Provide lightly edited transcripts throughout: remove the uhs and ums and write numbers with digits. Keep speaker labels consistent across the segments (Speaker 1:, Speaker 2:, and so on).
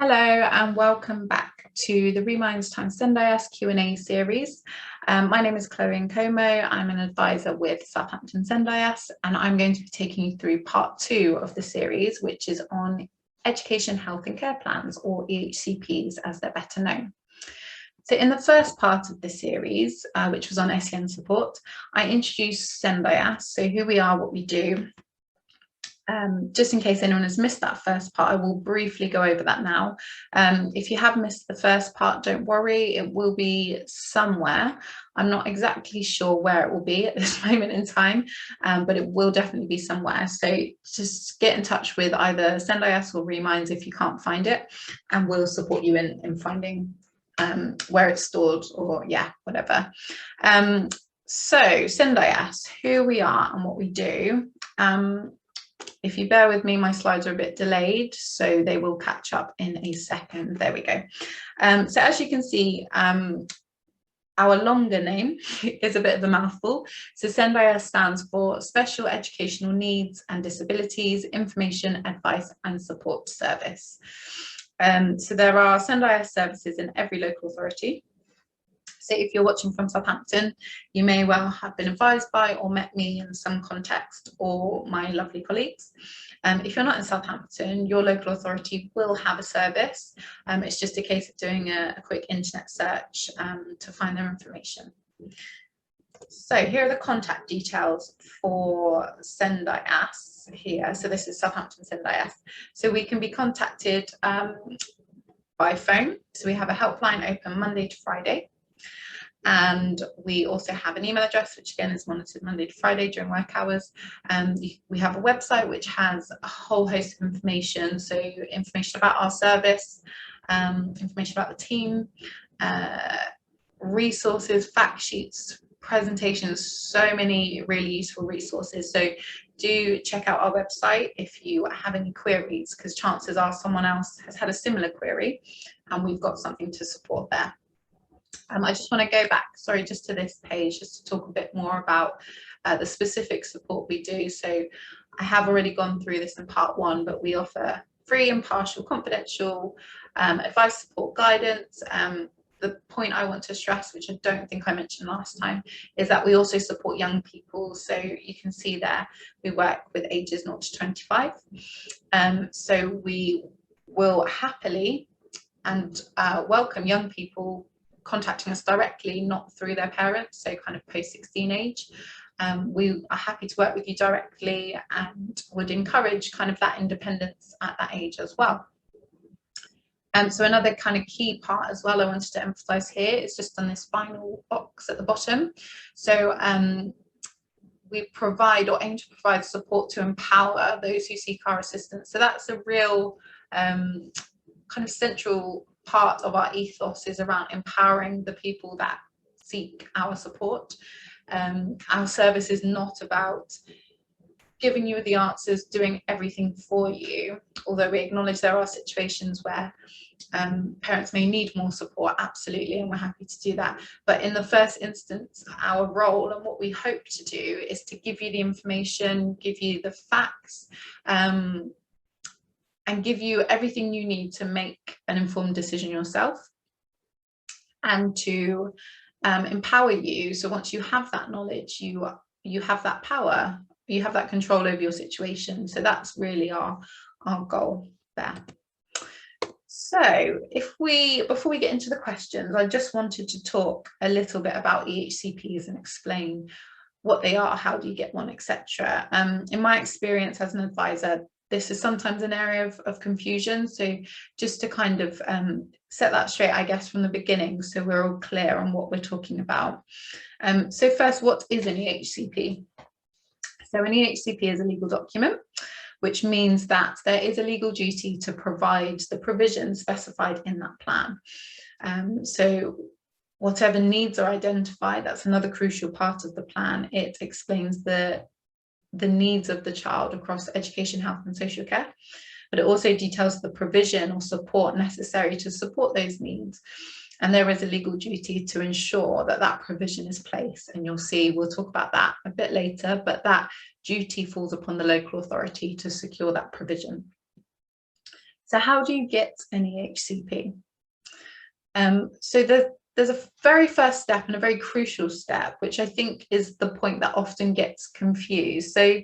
Speaker 1: Hello and welcome back to the Reminds Times SENDIASS Q&A series. My name is Chloe Nkomo. I'm an advisor with Southampton SENDIASS, and I'm going to be taking you through part 2 of the series, which is on education, health and care plans, or EHCPs as they're better known. So in the first part of the series, which was on SEN support, I introduced SENDIASS, so who we are, what we do. Just in case anyone has missed that first part, I will briefly go over that now. If you have missed the first part, don't worry, it will be somewhere. I'm not exactly sure where it will be at this moment in time, but it will definitely be somewhere. So just get in touch with either SENDIASS or Reminds if you can't find it, and we'll support you in finding where it's stored, or yeah, whatever. So SENDIASS, who we are and what we do. If you bear with me, my slides are a bit delayed, so they will catch up in a second. There we go. So as you can see, our longer name is a bit of a mouthful. So SENDIASS stands for Special Educational Needs and Disabilities Information, Advice and Support Service. So there are SENDIASS services in every local authority. So if you're watching from Southampton, you may well have been advised by or met me in some context, or my lovely colleagues. If you're not in Southampton, your local authority will have a service. It's just a case of doing a quick internet search to find their information. So here are the contact details for SENDIASS here. So this is Southampton SENDIASS. So we can be contacted by phone. So we have a helpline open Monday to Friday. And we also have an email address, which again is monitored Monday to Friday during work hours. We have a website which has a whole host of information. So information about our service, information about the team, resources, fact sheets, presentations, so many really useful resources. So do check out our website if you have any queries, because chances are someone else has had a similar query and we've got something to support there. I just want to go back, sorry, just to this page, just to talk a bit more about the specific support we do. So I have already gone through this in part 1, but we offer free, impartial, confidential advice, support, guidance. The point I want to stress, which I don't think I mentioned last time, is that we also support young people. So you can see there, we work with ages 0 to 25. So we will happily and welcome young people contacting us directly, not through their parents, so kind of post-16 age. We are happy to work with you directly and would encourage kind of that independence at that age as well. So another kind of key part as well I wanted to emphasize here is just on this final box at the bottom. So we provide or aim to provide support to empower those who seek our assistance. So that's a real kind of central part of our ethos, is around empowering the people that seek our support. Our service is not about giving you the answers, doing everything for you, although we acknowledge there are situations where parents may need more support, absolutely, and we're happy to do that. But in the first instance, our role and what we hope to do is to give you the information, give you the facts, and give you everything you need to make an informed decision yourself, and to empower you. So once you have that knowledge, you have that power, you have that control over your situation. So that's really our goal there. So before we get into the questions, I just wanted to talk a little bit about EHCPs and explain what they are, how do you get one, etc. In my experience as an advisor, this is sometimes an area of confusion. So just to kind of set that straight, I guess, from the beginning, so we're all clear on what we're talking about. So first, what is an EHCP? So an EHCP is a legal document, which means that there is a legal duty to provide the provision specified in that plan. So whatever needs are identified, that's another crucial part of the plan. It explains the needs of the child across education, health and social care, but it also details the provision or support necessary to support those needs. And there is a legal duty to ensure that that provision is placed. And you'll see, we'll talk about that a bit later, but that duty falls upon the local authority to secure that provision. So how do you get an EHCP? So there's a very first step and a very crucial step, which I think is the point that often gets confused. So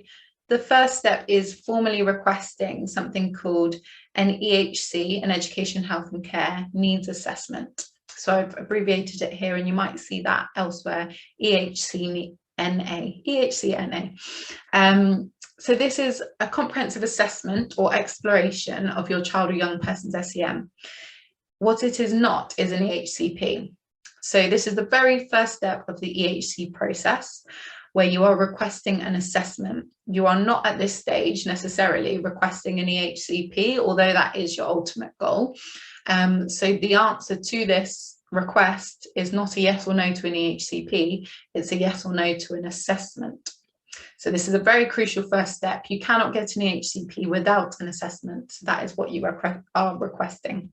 Speaker 1: the first step is formally requesting something called an EHC, an Education, Health and Care Needs Assessment. So I've abbreviated it here, and you might see that elsewhere, EHCNA. So this is a comprehensive assessment or exploration of your child or young person's SEN. What it is not is an EHCP. So this is the very first step of the EHC process, where you are requesting an assessment. You are not at this stage necessarily requesting an EHCP, although that is your ultimate goal. So the answer to this request is not a yes or no to an EHCP, it's a yes or no to an assessment. So this is a very crucial first step. You cannot get an EHCP without an assessment. That is what you are requesting.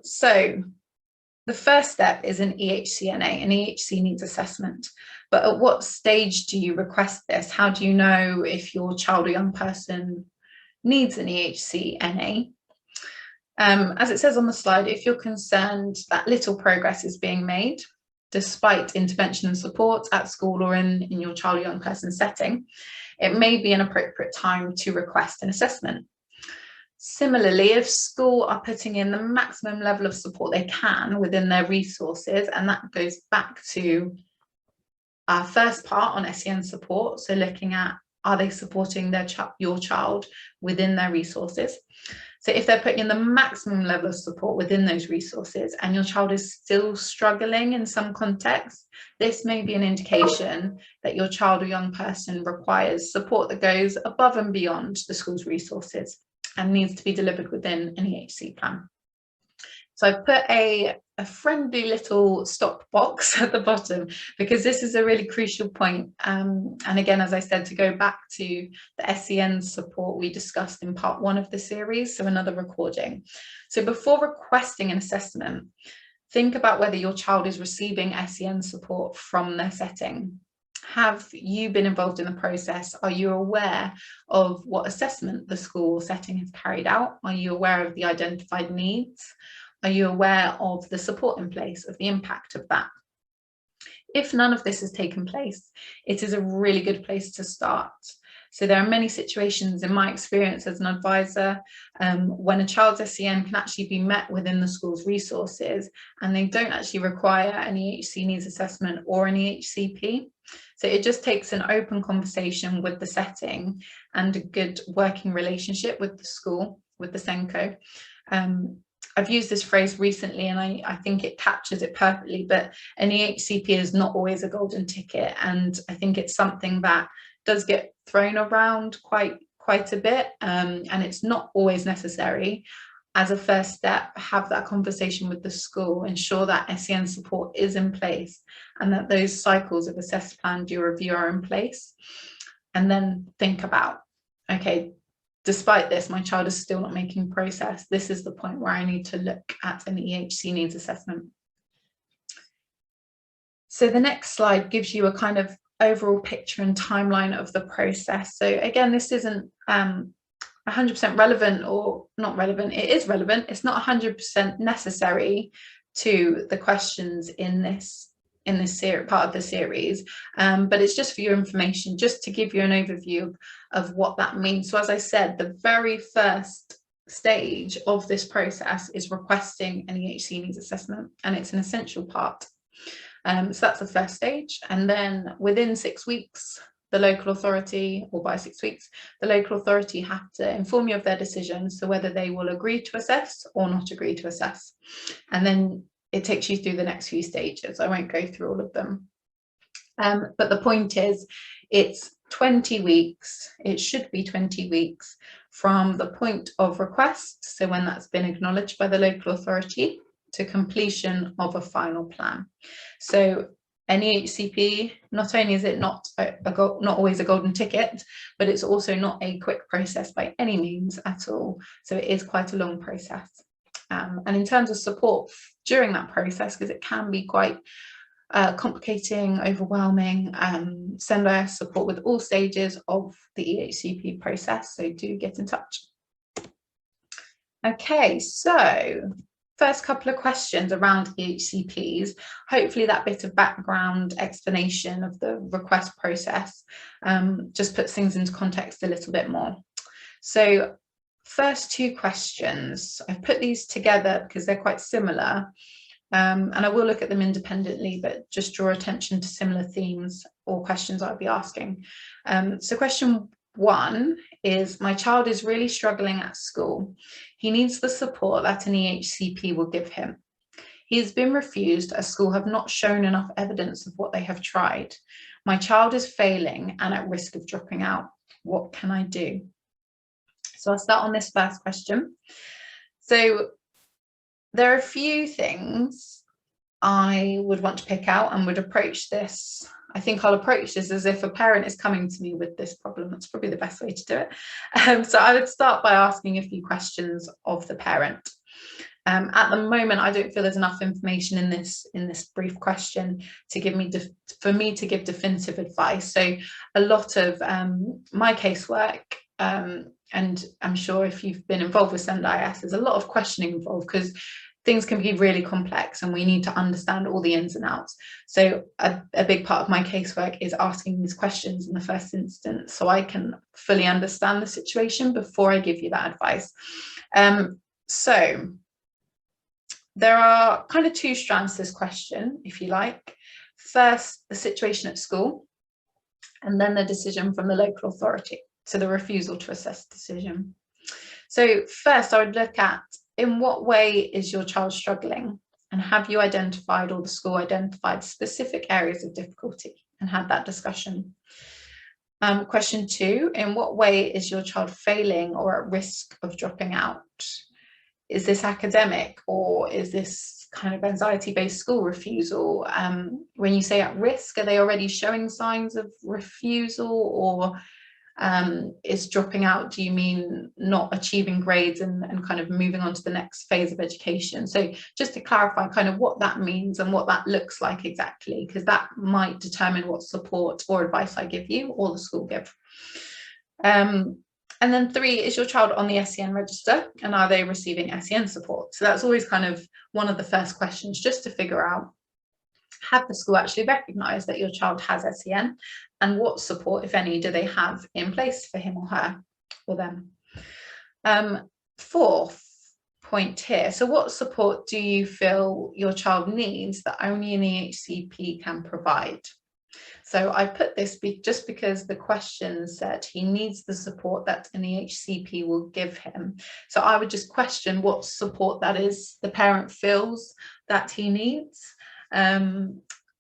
Speaker 1: So the first step is an EHCNA, an EHC needs assessment. But at what stage do you request this? How do you know if your child or young person needs an EHCNA? As it says on the slide, if you're concerned that little progress is being made, despite intervention and support at school or in your child or young person setting, it may be an appropriate time to request an assessment. Similarly, if school are putting in the maximum level of support they can within their resources, and that goes back to our first part on SEN support, so looking at, are they supporting your child within their resources? So if they're putting in the maximum level of support within those resources and your child is still struggling in some context, this may be an indication that your child or young person requires support that goes above and beyond the school's resources and needs to be delivered within an EHC plan. So I've put a friendly little stop box at the bottom because this is a really crucial point. And again, as I said, to go back to the SEN support we discussed in part 1 of the series, so another recording. So before requesting an assessment, think about whether your child is receiving SEN support from their setting. Have you been involved in the process? Are you aware of what assessment the school setting has carried out? Are you aware of the identified needs? Are you aware of the support in place, of the impact of that? If none of this has taken place, it is a really good place to start. So there are many situations in my experience as an advisor when a child's SEN can actually be met within the school's resources and they don't actually require an EHC needs assessment or an EHCP. So it just takes an open conversation with the setting and a good working relationship with the school, with the SENCO. I've used this phrase recently and I think it captures it perfectly, but an EHCP is not always a golden ticket. And I think it's something that does get thrown around quite a bit and it's not always necessary. As a first step, have that conversation with the school, ensure that SEN support is in place and that those cycles of assess, plan, do, review are in place. And then think about, okay, despite this, my child is still not making progress. This is the point where I need to look at an EHC needs assessment. So the next slide gives you a kind of overall picture and timeline of the process. So again, this isn't 100% relevant or not relevant. It is relevant. It's not 100% necessary to the questions in this part of the series, but it's just for your information, just to give you an overview of what that means. So as I said, the very first stage of this process is requesting an EHC needs assessment, and it's an essential part. So that's the first stage, and then within 6 weeks, the local authority, or by 6 weeks, the local authority have to inform you of their decision, so whether they will agree to assess or not agree to assess. And then it takes you through the next few stages. I won't go through all of them. But the point is, it's 20 weeks, it should be 20 weeks from the point of request, so when that's been acknowledged by the local authority, to completion of a final plan. So an EHCP, not only is it not always a golden ticket, but it's also not a quick process by any means at all. So it is quite a long process. And in terms of support during that process, because it can be quite complicating, overwhelming, SENDIASS support with all stages of the EHCP process, so do get in touch. Okay, so first couple of questions around EHCPs. Hopefully that bit of background explanation of the request process just puts things into context a little bit more. So first two questions, I've put these together because they're quite similar, and I will look at them independently, but just draw attention to similar themes or questions I'll be asking. So question 1 is, my child is really struggling at school. He needs the support that an EHCP will give him. He has been refused as school have not shown enough evidence of what they have tried. My child is failing and at risk of dropping out. What can I do? So I'll start on this first question. So there are a few things I would want to pick out and would approach this. I think I'll approach this as if a parent is coming to me with this problem. That's probably the best way to do it. So I would start by asking a few questions of the parent. At the moment, I don't feel there's enough information in this brief question to give me for me to give definitive advice. So a lot of my casework, and I'm sure if you've been involved with SENDIASS, there's a lot of questioning involved because things can be really complex and we need to understand all the ins and outs. So a big part of my casework is asking these questions in the first instance so I can fully understand the situation before I give you that advice. So there are kind of two strands to this question, if you like. First, the situation at school, and then the decision from the local authority, so the refusal to assess decision. So first, I would look at, in what way is your child struggling? And have you identified, or the school identified, specific areas of difficulty and had that discussion? Question 2, in what way is your child failing or at risk of dropping out? Is this academic, or is this kind of anxiety-based school refusal? When you say at risk, are they already showing signs of refusal, or is dropping out, do you mean not achieving grades and kind of moving on to the next phase of education? So just to clarify kind of what that means and what that looks like exactly, because that might determine what support or advice I give you or the school give. And then 3, is your child on the SEN register and are they receiving SEN support? So that's always kind of one of the first questions, just to figure out, have the school actually recognised that your child has SEN, and what support, if any, do they have in place for him or her or them? 4th point here, so what support do you feel your child needs that only an EHCP can provide? So I put this just because the question said he needs the support that an EHCP will give him. So I would just question what support that is the parent feels that he needs.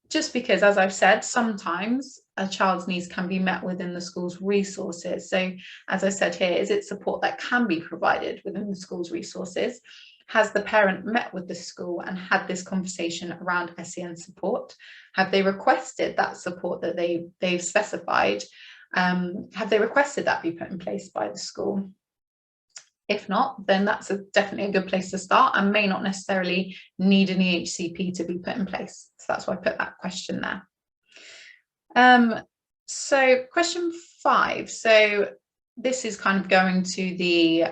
Speaker 1: Just because, as I've said, sometimes a child's needs can be met within the school's resources. So as I said here, is it support that can be provided within the school's resources? Has the parent met with the school and had this conversation around SEN support? Have they requested that support that they've specified? Have they requested that be put in place by the school? If not, then that's definitely a good place to start and may not necessarily need an EHCP to be put in place. So that's why I put that question there. So question 5. So this is kind of going to the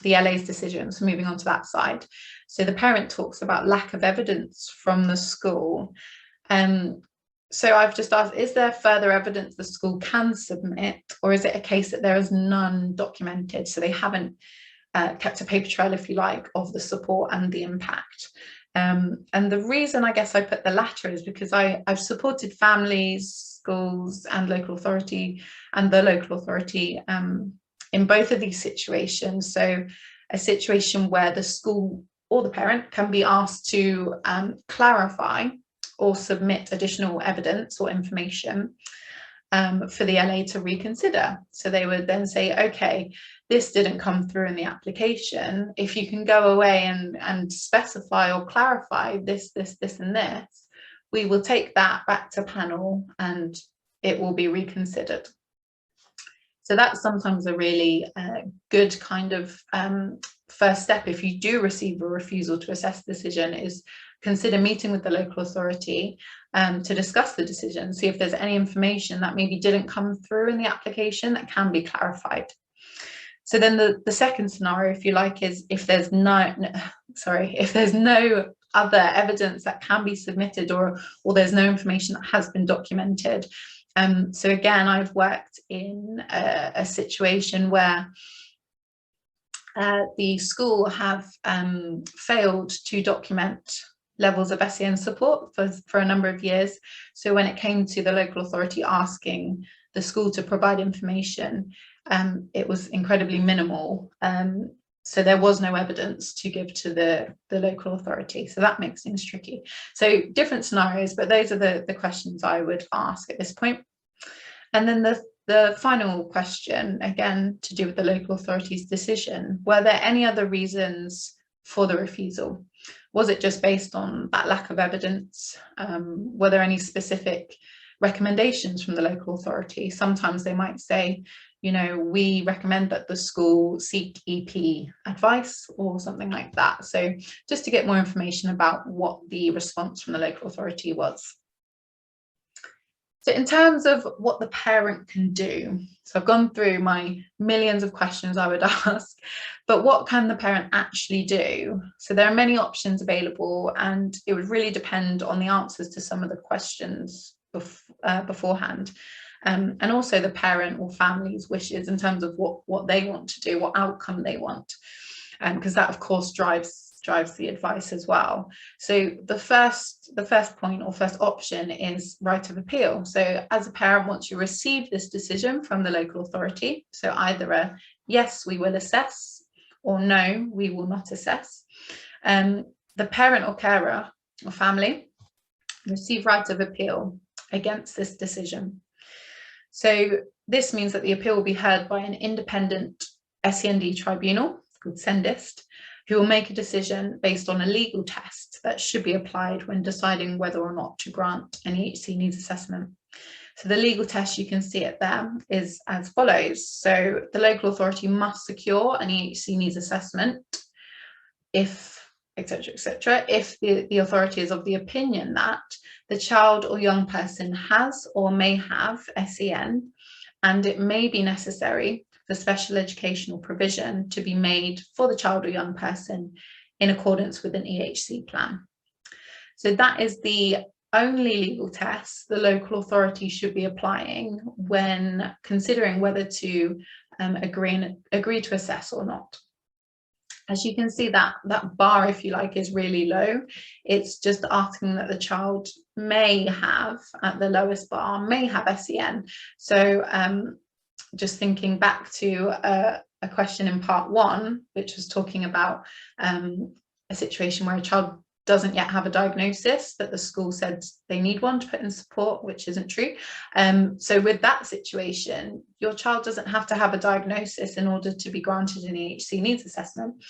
Speaker 1: LA's decision, so moving on to that side. So the parent talks about lack of evidence from the school. So I've just asked, is there further evidence the school can submit, or is it a case that there is none documented? So they haven't kept a paper trail, if you like, of the support and the impact. And the reason I guess I put the latter is because I've supported families, schools and the local authority in both of these situations. So a situation where the school or the parent can be asked to clarify or submit additional evidence or information for the LA to reconsider. So they would then say, okay, this didn't come through in the application. If you can go away and specify or clarify this, and this, we will take that back to panel and it will be reconsidered. So that's sometimes a really good kind of first step if you do receive a refusal to assess the decision, is consider meeting with the local authority to discuss the decision, see if there's any information that maybe didn't come through in the application that can be clarified. So then the second scenario, if you like, is if there's no other evidence that can be submitted, or there's no information that has been documented. So again, I've worked in a situation where the school have failed to document levels of SEN support for a number of years. So when it came to the local authority asking the school to provide information, it was incredibly minimal. So there was no evidence to give to the local authority. So that makes things tricky. So different scenarios, but those are the questions I would ask at this point. And then the final question, again, to do with the local authority's decision, were there any other reasons for the refusal? Was it just based on that lack of evidence? Were there any specific recommendations from the local authority? Sometimes they might say, you know, we recommend that the school seek EP advice or something like that. So just to get more information about what the response from the local authority was. So in terms of what the parent can do, so I've gone through my millions of questions I would ask, but what can the parent actually do? So there are many options available, and it would really depend on the answers to some of the questions beforehand. And also the parent or family's wishes in terms of what they want to do, what outcome they want, because that of course drives the advice as well. So the first point or first option is right of appeal. So as a parent, once you receive this decision from the local authority, so either a yes, we will assess, or no, we will not assess, the parent or carer or family receive right of appeal against this decision. So this means that the appeal will be heard by an independent SEND tribunal called SENDIASS, who will make a decision based on a legal test that should be applied when deciding whether or not to grant an EHC needs assessment. So the legal test, you can see it there, is as follows. So the local authority must secure an EHC needs assessment if, etc., if the authority is of the opinion that the child or young person has or may have SEN, and it may be necessary for special educational provision to be made for the child or young person in accordance with an EHC plan. So that is the only legal test the local authority should be applying when considering whether to agree to assess or not. As you can see, that bar, if you like, is really low. It's just asking that the child may have, at the lowest bar, may have SEN. So just thinking back to a question in part 1, which was talking about a situation where a child doesn't yet have a diagnosis, but the school said they need one to put in support, which isn't true. So with that situation, your child doesn't have to have a diagnosis in order to be granted an EHC needs assessment.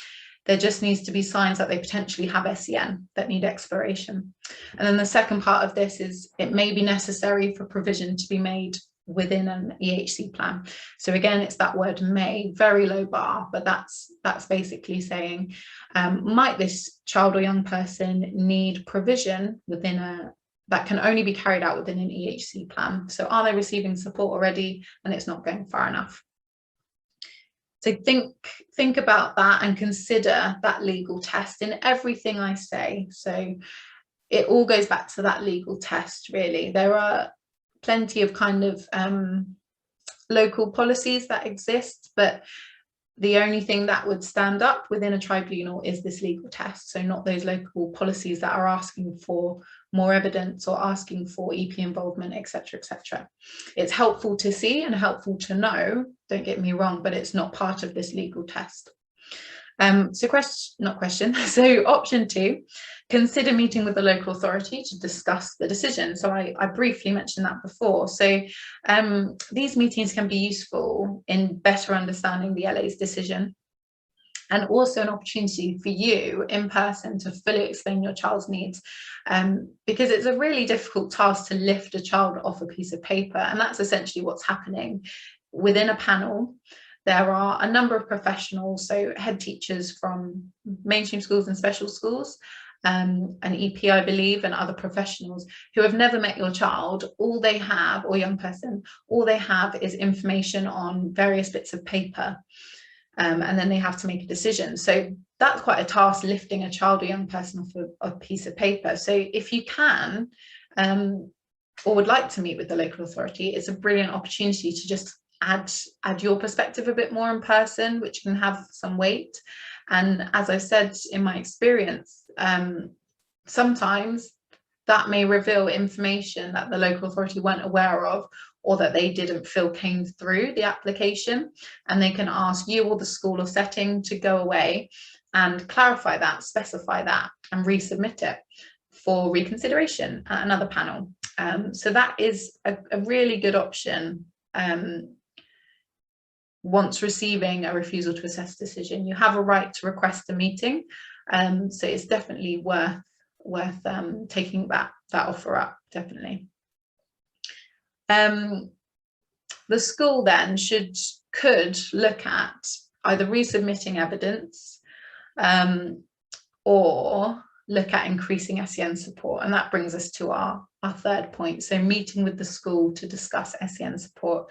Speaker 1: There just needs to be signs that they potentially have SEN that need exploration. And then the second part of this is it may be necessary for provision to be made within an EHC plan. So again, it's that word may, very low bar, but that's basically saying, might this child or young person need provision within that can only be carried out within an EHC plan? So are they receiving support already and it's not going far enough? So think about that and consider that legal test in everything I say. So it all goes back to that legal test, really. There are plenty of kind of local policies that exist, but the only thing that would stand up within a tribunal is this legal test. So not those local policies that are asking for more evidence or asking for EP involvement, etc., etc. It's helpful to see and helpful to know, don't get me wrong, but it's not part of this legal test. So option 2, consider meeting with the local authority to discuss the decision. So I briefly mentioned that before. So these meetings can be useful in better understanding the LA's decision, and also an opportunity for you in person to fully explain your child's needs, because it's a really difficult task to lift a child off a piece of paper, and that's essentially what's happening. Within a panel, there are a number of professionals, so head teachers from mainstream schools and special schools, an EP, I believe, and other professionals who have never met your child. All they have, or young person, all they have is information on various bits of paper. and then they have to make a decision. So that's quite a task, lifting a child or young person off a piece of paper. So if you can, or would like to meet with the local authority, it's a brilliant opportunity to just add your perspective a bit more in person, which can have some weight. And as I said, in my experience, sometimes that may reveal information that the local authority weren't aware of, or that they didn't feel came through the application, and they can ask you or the school or setting to go away and clarify that, specify that, and resubmit it for reconsideration at another panel. So that is a really good option. Once receiving a refusal to assess decision, you have a right to request a meeting, so it's definitely worth taking that offer up, definitely. The school then could look at either resubmitting evidence or look at increasing SEN support, and that brings us to our third point, so meeting with the school to discuss SEN support.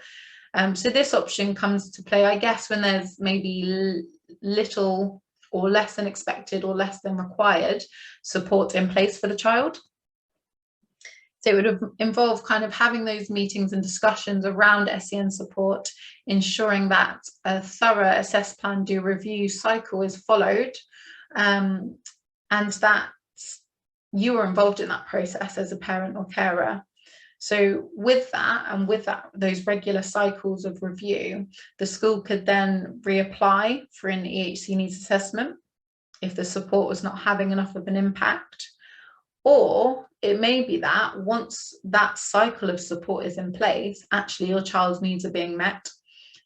Speaker 1: So this option comes to play, I guess, when there's maybe little or less than expected or less than required support in place for the child. So it would involve kind of having those meetings and discussions around SEN support, ensuring that a thorough assess, plan, do, review cycle is followed, and that you are involved in that process as a parent or carer. So with that, and with those regular cycles of review, the school could then reapply for an EHC needs assessment if the support was not having enough of an impact. Or it may be that once that cycle of support is in place, actually your child's needs are being met,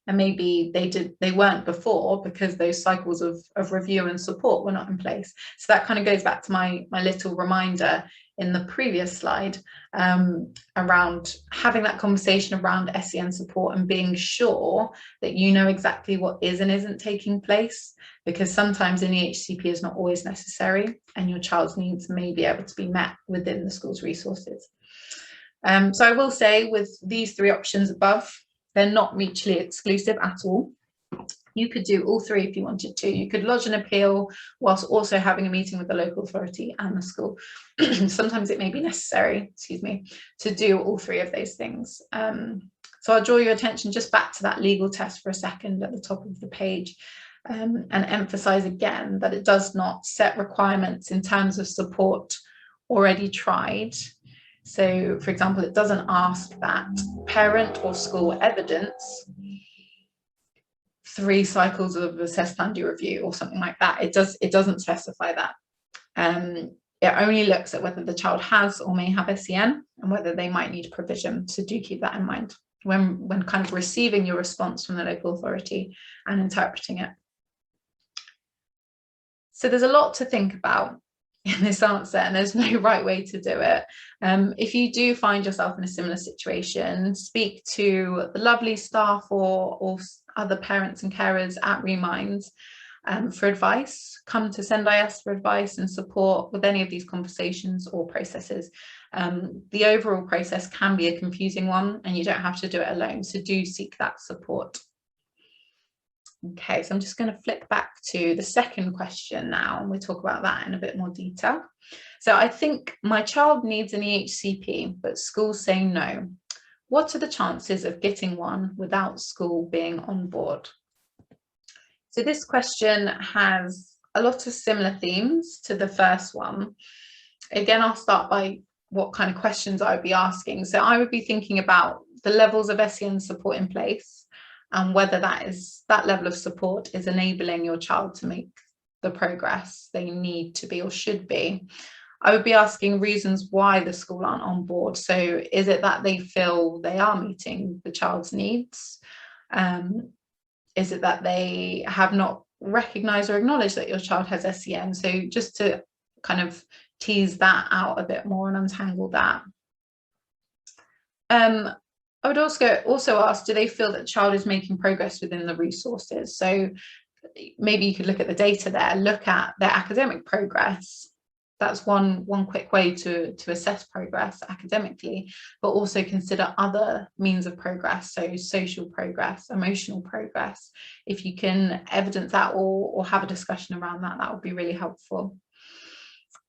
Speaker 1: and maybe they weren't before because those cycles of review and support were not in place. So that kind of goes back to my little reminder in the previous slide, around having that conversation around SEN support and being sure that you know exactly what is and isn't taking place, because sometimes an EHCP is not always necessary and your child's needs may be able to be met within the school's resources. So I will say, with these three options above, they're not mutually exclusive at all. You could do all three if you wanted to. You could lodge an appeal whilst also having a meeting with the local authority and the school. Sometimes it may be necessary, to do all three of those things. So I'll draw your attention just back to that legal test for a second at the top of the page, and emphasize again that it does not set requirements in terms of support already tried. So, for example, it doesn't ask that parent or school evidence 3 cycles of assess, plan, do, review or something like that. It doesn't specify that. It only looks at whether the child has or may have SEN and whether they might need provision. So do keep that in mind when kind of receiving your response from the local authority and interpreting it. So there's a lot to think about in this answer, and there's no right way to do it. If you do find yourself in a similar situation, speak to the lovely staff or other parents and carers at Reminds for advice. Come to SENDIASS for advice and support with any of these conversations or processes. The overall process can be a confusing one, and you don't have to do it alone, so do seek that support. Okay, so I'm just going to flick back to the second question now, and we'll talk about that in a bit more detail. So I think my child needs an EHCP, but schools say no. What are the chances of getting one without school being on board? So this question has a lot of similar themes to the first one. Again, I'll start by what kind of questions I would be asking. So I would be thinking about the levels of SEN support in place, and whether that level of support is enabling your child to make the progress they need to be or should be. I would be asking reasons why the school aren't on board. So is it that they feel they are meeting the child's needs? Is it that they have not recognised or acknowledged that your child has SEN? So just to kind of tease that out a bit more and untangle that. I would also ask, do they feel that the child is making progress within the resources? So maybe you could look at the data there, look at their academic progress, That's one quick way to assess progress academically, but also consider other means of progress, so social progress, emotional progress. If you can evidence that or have a discussion around that, that would be really helpful.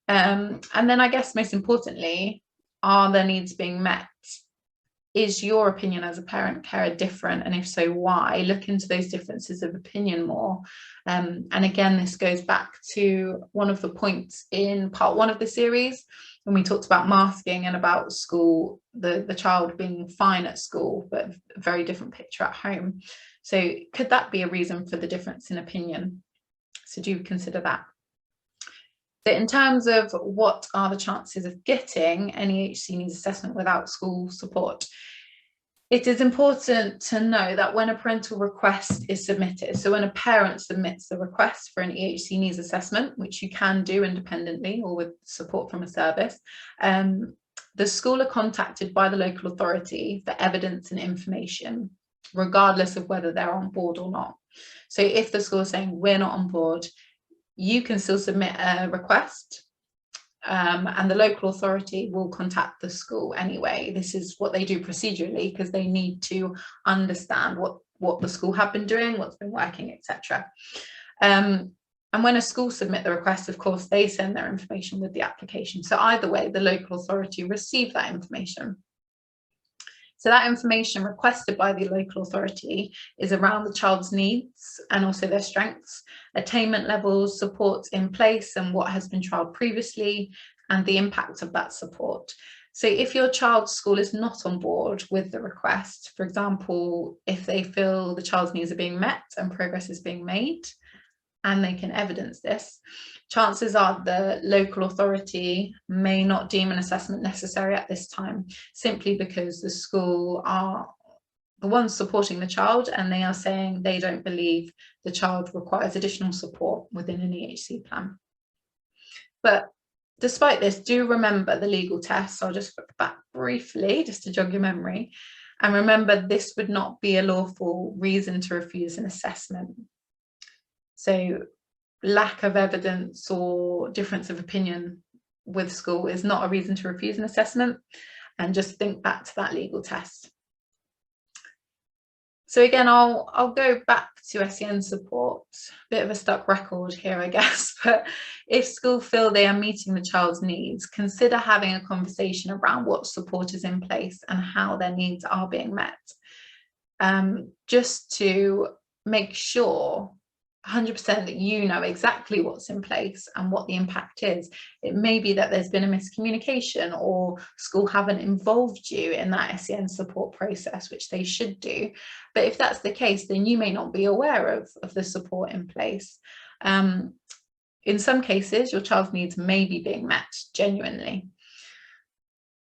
Speaker 1: And then I guess most importantly, are their needs being met? Is your opinion as a parent carer different? And if so, why? Look into those differences of opinion more. And again, this goes back to one of the points in part 1 of the series, when we talked about masking and about school, the child being fine at school, but a very different picture at home. So could that be a reason for the difference in opinion? So do consider that. So in terms of what are the chances of getting an EHC needs assessment without school support, it is important to know that when a parental request is submitted, so when a parent submits the request for an EHC needs assessment, which you can do independently or with support from a service, the school are contacted by the local authority for evidence and information, regardless of whether they're on board or not. So if the school is saying we're not on board, you can still submit a request, and the local authority will contact the school anyway. This is what they do procedurally, because they need to understand what the school have been doing, what's been working, etc. And when a school submit the request, of course, they send their information with the application. So either way, the local authority receive that information. So that information requested by the local authority is around the child's needs and also their strengths, attainment levels, supports in place and what has been trialled previously, and the impact of that support. So if your child's school is not on board with the request, for example, if they feel the child's needs are being met and progress is being made, and they can evidence this, chances are the local authority may not deem an assessment necessary at this time, simply because the school are the ones supporting the child and they are saying they don't believe the child requires additional support within an EHC plan. But despite this, do remember the legal test. So I'll just look back briefly just to jog your memory. And remember, this would not be a lawful reason to refuse an assessment. So lack of evidence or difference of opinion with school is not a reason to refuse an assessment, and just think back to that legal test. So again, I'll go back to SEN support, bit of a stuck record here, I guess, but if school feel they are meeting the child's needs, consider having a conversation around what support is in place and how their needs are being met, just to make sure 100% that you know exactly what's in place and what the impact is. It may be that there's been a miscommunication or school haven't involved you in that SEN support process, which they should do. But if that's the case, then you may not be aware of the support in place. In some cases, your child's needs may be being met genuinely.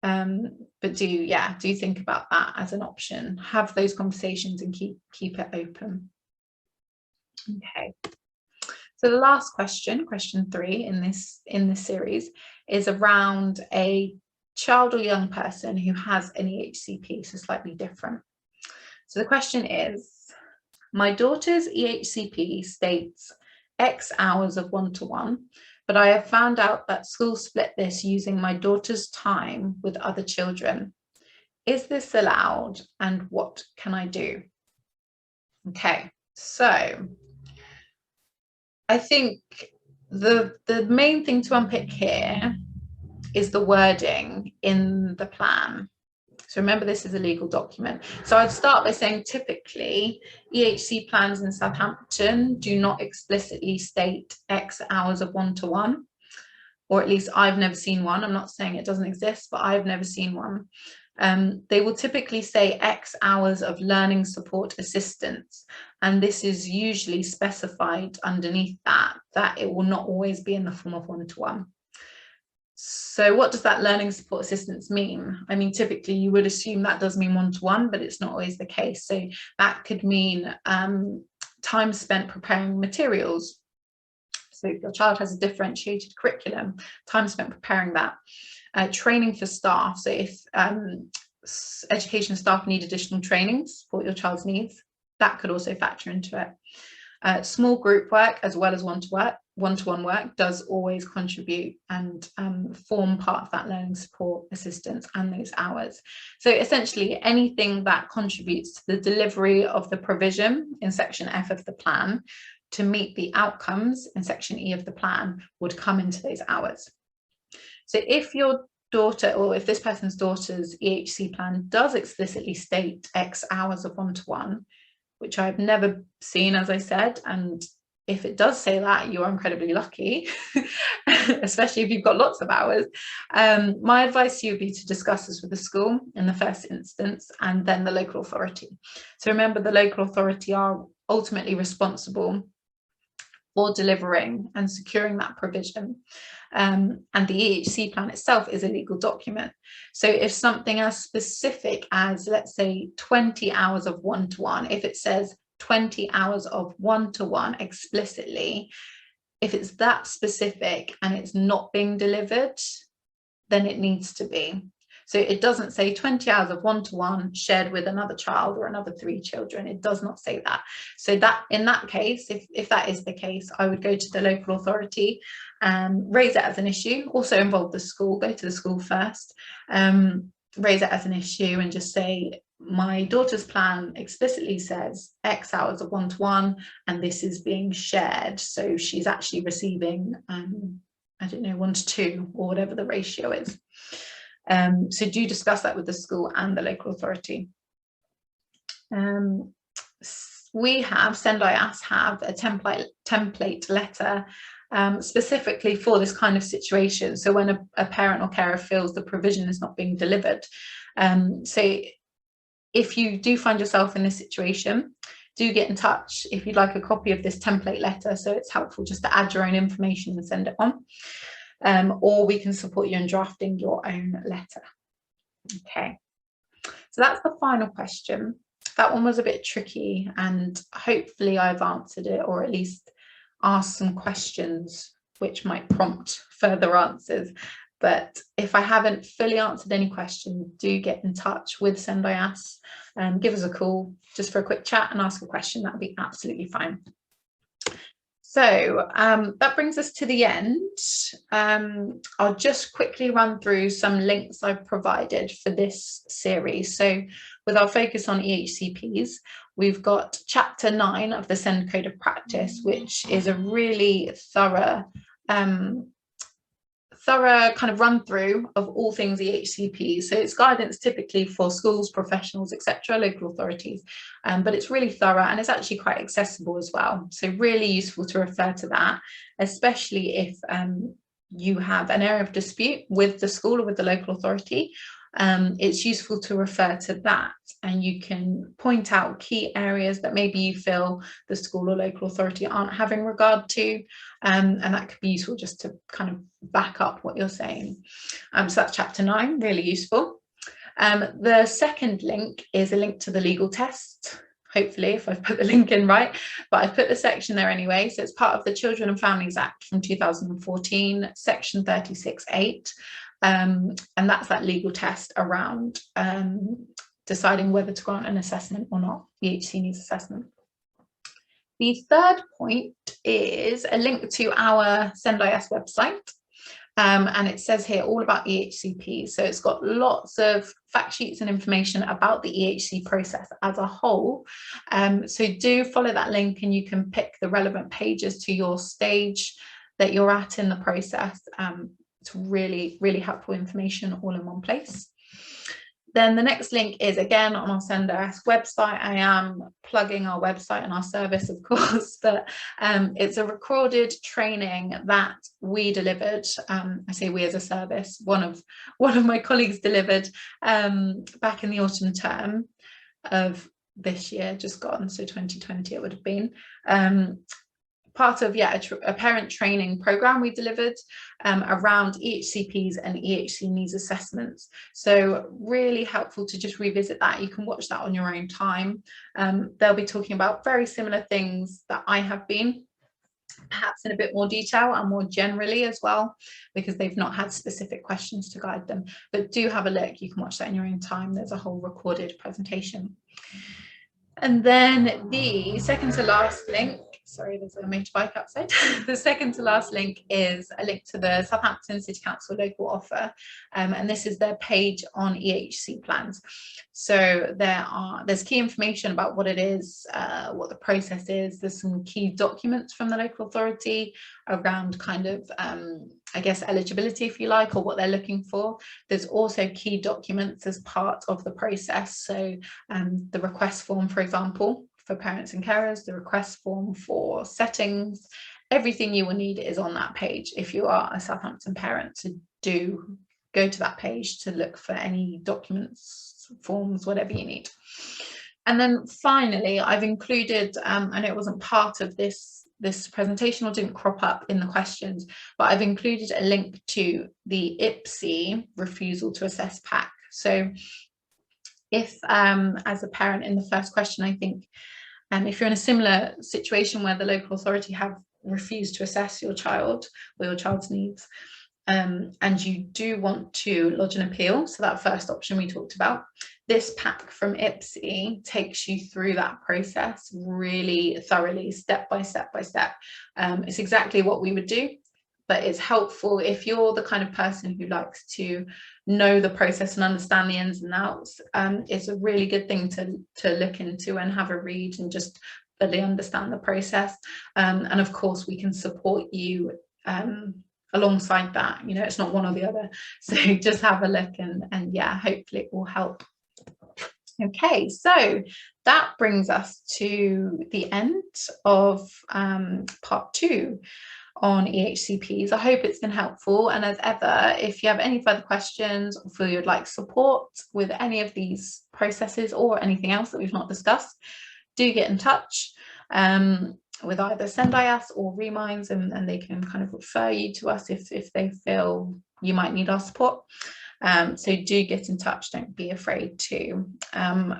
Speaker 1: But do think about that as an option. Have those conversations and keep it open. Okay, so the last question, question 3 in this series, is around a child or young person who has an EHCP, so slightly different. So the question is, my daughter's EHCP states X hours of one-to-one, but I have found out that school split this using my daughter's time with other children. Is this allowed, and what can I do? Okay, so I think the main thing to unpick here is the wording in the plan. So remember, this is a legal document. So I'd start by saying typically EHC plans in Southampton do not explicitly state X hours of one-to-one, or at least I've never seen one. I'm not saying it doesn't exist, but I've never seen one. They will typically say X hours of learning support assistance, and this is usually specified underneath that it will not always be in the form of one-to-one. So what does that learning support assistance mean? I mean, typically you would assume that does mean one-to-one, but it's not always the case. So that could mean time spent preparing materials. So if your child has a differentiated curriculum, time spent preparing that. Training for staff. So if education staff need additional training to support your child's needs, that could also factor into it. Small group work as well as one-to-one work does always contribute and form part of that learning support assistance and those hours. So essentially anything that contributes to the delivery of the provision in section F of the plan to meet the outcomes in section E of the plan would come into those hours. So if your daughter, or if this person's daughter's EHC plan does explicitly state X hours of one-to-one, which I've never seen, as I said, and if it does say that, you're incredibly lucky, especially if you've got lots of hours. My advice to you would be to discuss this with the school in the first instance, and then the local authority. So remember, the local authority are ultimately responsible for delivering and securing that provision. And the EHC plan itself is a legal document. So if something as specific as, let's say, 20 hours of one-to-one, if it says 20 hours of one-to-one explicitly, if it's that specific and it's not being delivered, then it needs to be. So it doesn't say 20 hours of one-to-one shared with another child or another 3 children. It does not say that. So that in that case, if that is the case, I would go to the local authority and raise it as an issue. Also involve the school, go to the school first, raise it as an issue and just say, my daughter's plan explicitly says X hours of one-to-one and this is being shared. So she's actually receiving, I don't know, 1 to 2 or whatever the ratio is. So do discuss that with the school and the local authority. We have, SENDIASS have a template letter specifically for this kind of situation. So when a parent or carer feels the provision is not being delivered. So if you do find yourself in this situation, do get in touch if you'd like a copy of this template letter. So it's helpful just to add your own information and send it on. Or we can support you in drafting your own letter. Okay, so that's the final question. That one was a bit tricky and hopefully I've answered it, or at least asked some questions which might prompt further answers. But if I haven't fully answered any questions, do get in touch with SENDIASS and give us a call just for a quick chat and ask a question. That would be absolutely fine. So that brings us to the end. I'll just quickly run through some links I've provided for this series. So with our focus on EHCPs, we've got chapter 9 of the SEND Code of Practice, which is a really thorough kind of run through of all things EHCP. So it's guidance typically for schools, professionals, etc., local authorities, but it's really thorough and it's actually quite accessible as well. So really useful to refer to that, especially if you have an area of dispute with the school or with the local authority. It's useful to refer to that, and you can point out key areas that maybe you feel the school or local authority aren't having regard to, and that could be useful just to kind of back up what you're saying. So that's chapter 9, really useful. The second link is a link to the legal test, hopefully, if I've put the link in right, but I've put the section there anyway. So it's part of the Children and Families Act from 2014, section 36(8). And that's that legal test around deciding whether to grant an assessment or not, the EHC needs assessment. The third point is a link to our SENDIASS website. And it says here all about EHCP. So it's got lots of fact sheets and information about the EHC process as a whole. So do follow that link and you can pick the relevant pages to your stage that you're at in the process. It's really, really helpful information all in one place. Then the next link is again on our SENDIASS website. I am plugging our website and our service, of course, but it's a recorded training that we delivered. I say we as a service, one of my colleagues delivered back in the autumn term of this year, just gone, so 2020 it would have been. Part of a parent training program we delivered around EHCPs and EHC needs assessments. So really helpful to just revisit that. You can watch that on your own time. They'll be talking about very similar things that I have been, perhaps in a bit more detail and more generally as well, because they've not had specific questions to guide them. But do have a look. You can watch that in your own time. There's a whole recorded presentation. And then the second to last link Sorry, there's a motorbike outside. The second to last link is a link to the Southampton City Council local offer, and this is their page on EHC plans. So there's key information about what it is, what the process is. There's some key documents from the local authority around kind of I guess eligibility, if you like, or what they're looking for. There's also key documents as part of the process. So the request form, for example, for parents and carers, the request form for settings, everything you will need is on that page if you are a Southampton parent. So do go to that page to look for any documents, forms, whatever you need. And then finally, I've included, and it wasn't part of this presentation or didn't crop up in the questions, but I've included a link to the IPSI refusal to assess pack. So if as a parent in the first question, I think if you're in a similar situation where the local authority have refused to assess your child or your child's needs, and you do want to lodge an appeal, so that first option we talked about, this pack from IPSI takes you through that process really thoroughly, step by step by step. It's exactly what we would do, but it's helpful if you're the kind of person who likes to know the process and understand the ins and outs. It's a really good thing to look into and have a read and just fully understand the process. And of course, we can support you alongside that. You know, it's not one or the other. So just have a look and yeah, hopefully it will help. Okay, so that brings us to the end of part 2 on EHCPs. I hope it's been helpful, and as ever, if you have any further questions or feel you'd like support with any of these processes or anything else that we've not discussed, do get in touch with either SENDIASS or Reminds, and they can kind of refer you to us if they feel you might need our support. So do get in touch, don't be afraid to.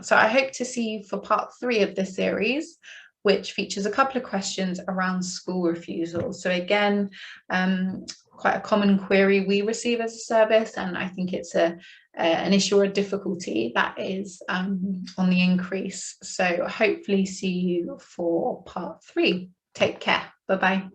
Speaker 1: So I hope to see you for part 3 of this series, which features a couple of questions around school refusal. So again, quite a common query we receive as a service, and I think it's an issue or a difficulty that is on the increase. So hopefully see you for part 3. Take care. Bye-bye.